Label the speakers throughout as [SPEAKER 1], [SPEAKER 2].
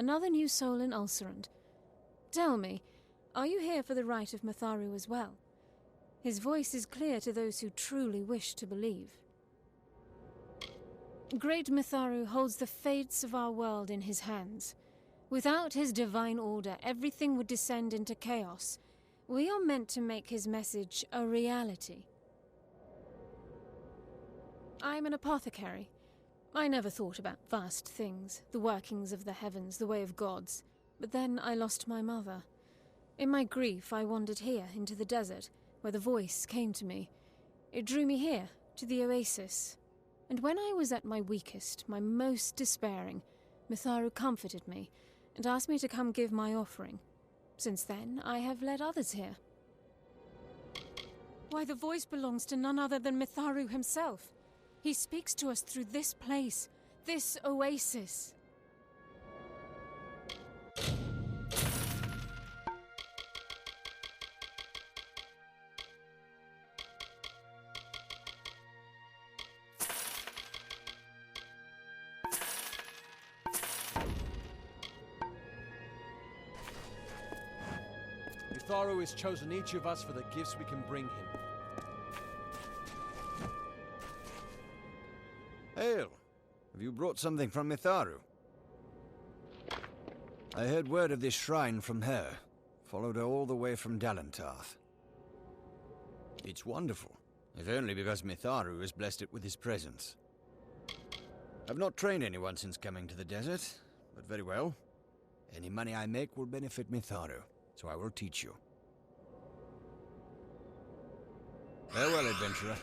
[SPEAKER 1] Another new soul in Ulcerant. Tell me, are you here for the rite of Matharu as well? His voice is clear to those who truly wish to believe. Great Matharu holds the fates of our world in his hands. Without his divine order, everything would descend into chaos. We are meant to make his message a reality. I'm an apothecary. I never thought about vast things, the workings of the heavens, the way of gods. But then I lost my mother. In my grief, I wandered here, into the desert, where the voice came to me. It drew me here, to the oasis. And when I was at my weakest, my most despairing, Matharu comforted me, and asked me to come give my offering. Since then, I have led others here. Why, the voice belongs to none other than Matharu himself. He speaks to us through this place, this oasis.
[SPEAKER 2] Matharu has chosen each of us for the gifts we can bring him.
[SPEAKER 3] Hail! Have you brought something from Matharu? I heard word of this shrine from her. Followed her all the way from Dalantarth. It's wonderful, if only because Matharu has blessed it with his presence. I've not trained anyone since coming to the desert, but very well. Any money I make will benefit Mitharu, so I will teach you. Farewell, adventurer.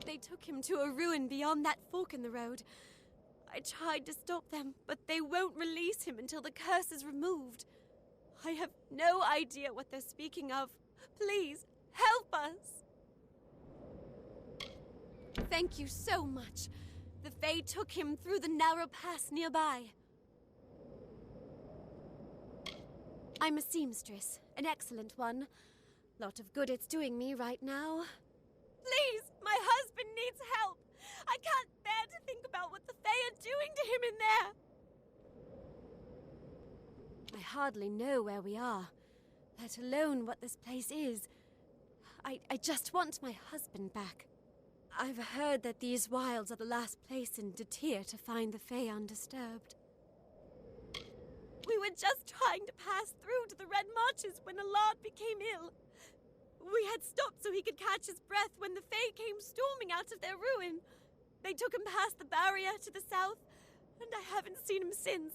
[SPEAKER 4] They took him to a ruin beyond that fork in the road. I tried to stop them, but they won't release him until the curse is removed. I have no idea what they're speaking of. Please, help us! Thank you so much. The Fae took him through the narrow pass nearby. I'm a seamstress, an excellent one. Lot of good it's doing me right now. Please, my husband needs help. I can't bear to think about what the Fae are doing to him in there. I hardly know where we are, let alone what this place is. I just want my husband back. I've heard that these wilds are the last place in Datir to find the Fae undisturbed. We were just trying to pass through to the Red Marches when Amalur became ill. We had stopped so he could catch his breath when the Fae came storming out of their ruin. They took him past the barrier to the south, and I haven't seen him since.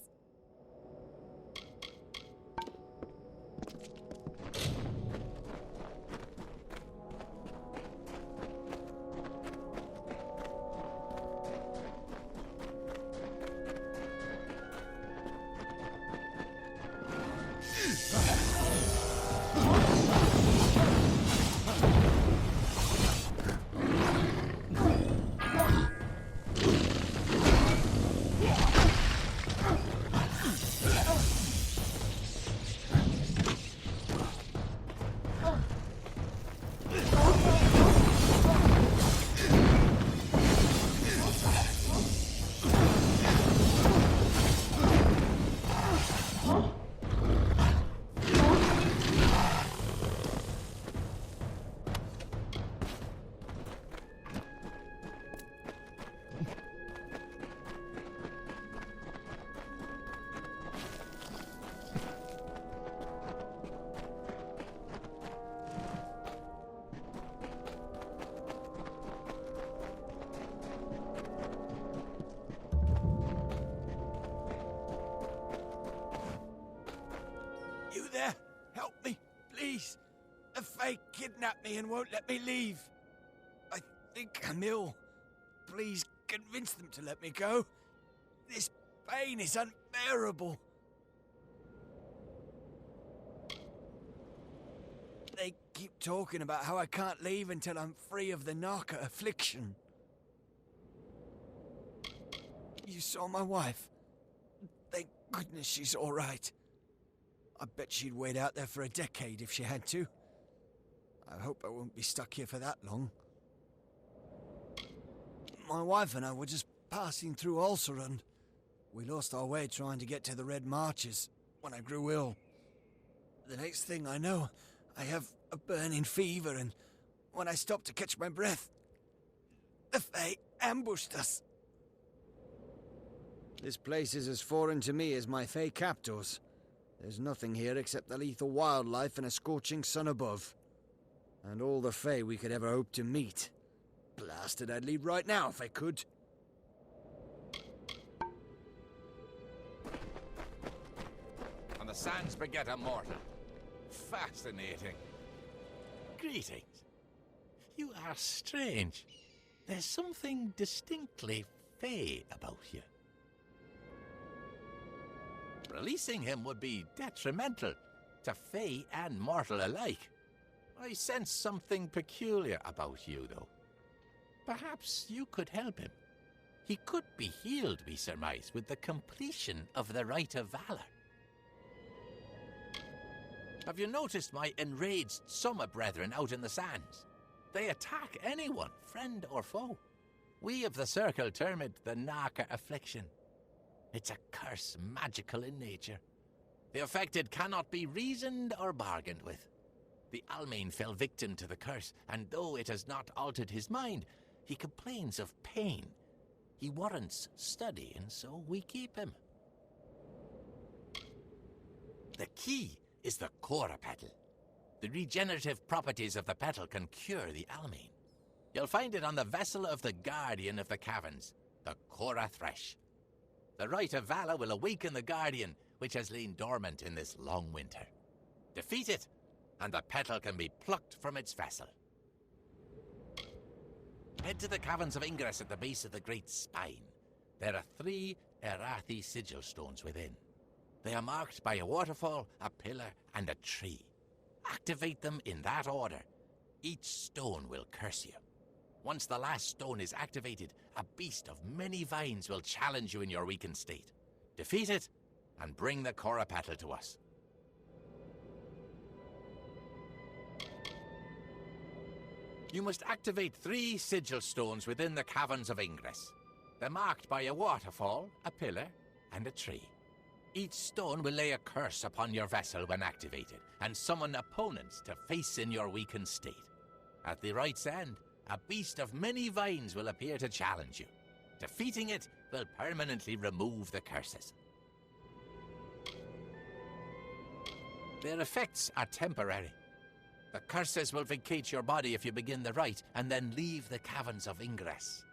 [SPEAKER 3] You there? Help me, please. The Fae kidnapped me and won't let me leave. I think I'm ill. Please convince them to let me go. This pain is unbearable. They keep talking about how I can't leave until I'm free of the Narca affliction. You saw my wife. Thank goodness she's all right. I bet she'd wait out there for a decade if she had to. I hope I won't be stuck here for that long. My wife and I were just passing through Ulcer and we lost our way trying to get to the Red Marches when I grew ill. The next thing I know, I have a burning fever, and when I stopped to catch my breath, the Fae ambushed us. This place is as foreign to me as my Fey captors. There's nothing here except the lethal wildlife and a scorching sun above. And all the Fey we could ever hope to meet. Blasted, I'd leave right now if I could.
[SPEAKER 5] And the sands beget a mortal. Fascinating. Greetings. You are strange. There's something distinctly Fey about you. Releasing him would be detrimental to Fey and mortal alike. I sense something peculiar about you, though. Perhaps you could help him. He could be healed, we surmise, with the completion of the Rite of Valor. Have you noticed my enraged summer brethren out in the sands? They attack anyone, friend or foe. We of the Circle term it the Narca affliction. It's a curse magical in nature. The affected cannot be reasoned or bargained with. The Almain fell victim to the curse, and though it has not altered his mind, he complains of pain. He warrants study, and so we keep him. The key is the Cora petal. The regenerative properties of the petal can cure the Almain. You'll find it on the vessel of the Guardian of the Caverns, the Cora Thresh. The Rite of Valor will awaken the Guardian, which has lain dormant in this long winter. Defeat it, and the petal can be plucked from its vessel. Head to the Caverns of Ingress at the base of the Great Spine. There are 3 Erathi sigil stones within. They are marked by a waterfall, a pillar, and a tree. Activate them in that order. Each stone will curse you. Once the last stone is activated, a beast of many vines will challenge you in your weakened state. Defeat it, and bring the Cora petal to us. You must activate 3 sigil stones within the Caverns of Ingress. They're marked by a waterfall, a pillar, and a tree. Each stone will lay a curse upon your vessel when activated, and summon opponents to face in your weakened state. At the rite's end, a beast of many vines will appear to challenge you. Defeating it will permanently remove the curses. Their effects are temporary. The curses will vacate your body if you begin the rite, and then leave the Caverns of Ingress.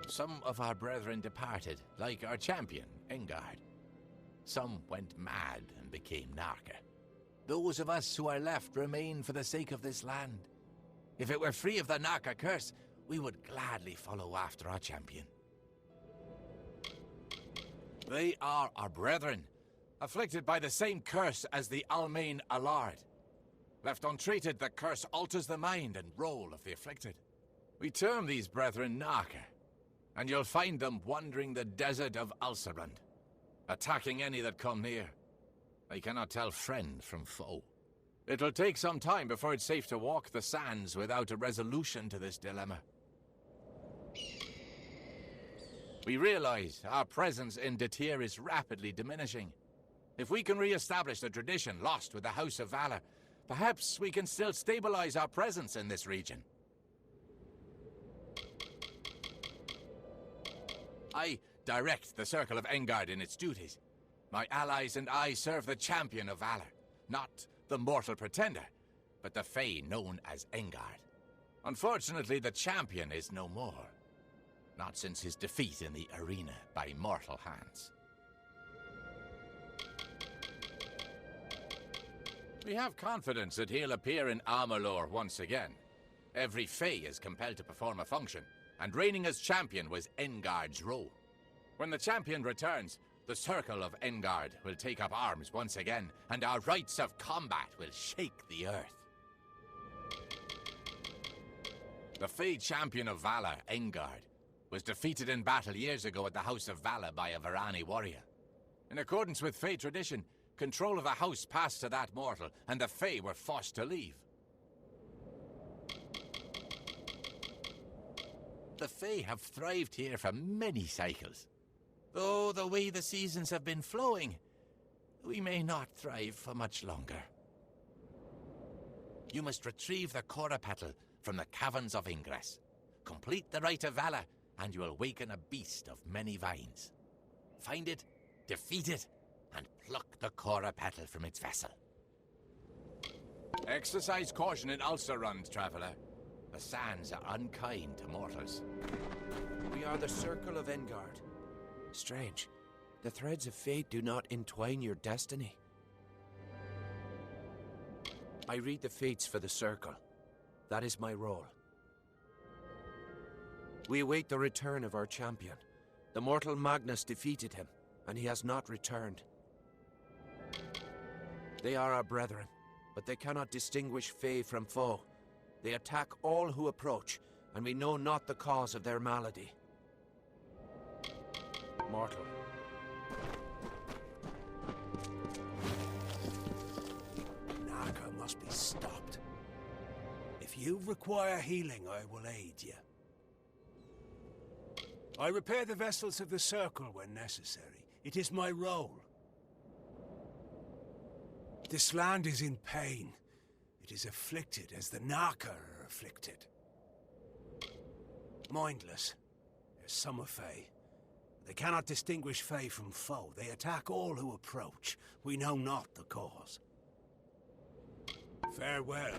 [SPEAKER 5] Some of our brethren departed, like our champion, Engard. Some went mad and became Narca. Those of us who are left remain for the sake of this land. If it were free of the Narca curse, we would gladly follow after our champion. They are our brethren, afflicted by the same curse as the Almain Allard. Left untreated, the curse alters the mind and role of the afflicted. We term these brethren Narca, and you'll find them wandering the desert of Ulcerund, attacking any that come near. They cannot tell friend from foe. It'll take some time before it's safe to walk the sands without a resolution to this dilemma. We realize our presence in Detir is rapidly diminishing. If we can re-establish the tradition lost with the House of Valor, perhaps we can still stabilize our presence in this region. I direct the Circle of Engard in its duties. My allies and I serve the champion of Valor, not the mortal pretender, but the Fae known as Engard. Unfortunately, the champion is no more. Not since his defeat in the arena by mortal hands. We have confidence that he'll appear in Amalur once again. Every Fae is compelled to perform a function, and reigning as champion was Engard's role. When the champion returns, the Circle of Engard will take up arms once again, and our rites of combat will shake the earth. The Fae champion of Valor, Engard, was defeated in battle years ago at the House of Valor by a Varani warrior. In accordance with Fae tradition, control of the house passed to that mortal, and the Fae were forced to leave. The Fae have thrived here for many cycles. Though the way the seasons have been flowing, we may not thrive for much longer. You must retrieve the Cora petal from the Caverns of Ingress. complete the rite of valor, and you will waken a beast of many vines. Find it, defeat it, and pluck the Cora petal from its vessel.
[SPEAKER 6] Exercise caution in Ulcerund, traveler.
[SPEAKER 5] The sands are unkind to mortals.
[SPEAKER 7] We are the Circle of Engard. Strange. The threads of fate do not entwine your destiny. I read the fates for the Circle. That is my role. We await the return of our champion. The mortal Magnus defeated him, and he has not returned. They are our brethren, but they cannot distinguish Fae from foe. They attack all who approach, and we know not the cause of their malady. Mortal.
[SPEAKER 8] Naka must be stopped. If you require healing, I will aid you. I repair the vessels of the Circle when necessary. It is my role. This land is in pain. It is afflicted as the Naka are afflicted. Mindless. They're summer Fae. They cannot distinguish Fae from foe. They attack all who approach. We know not the cause. Farewell.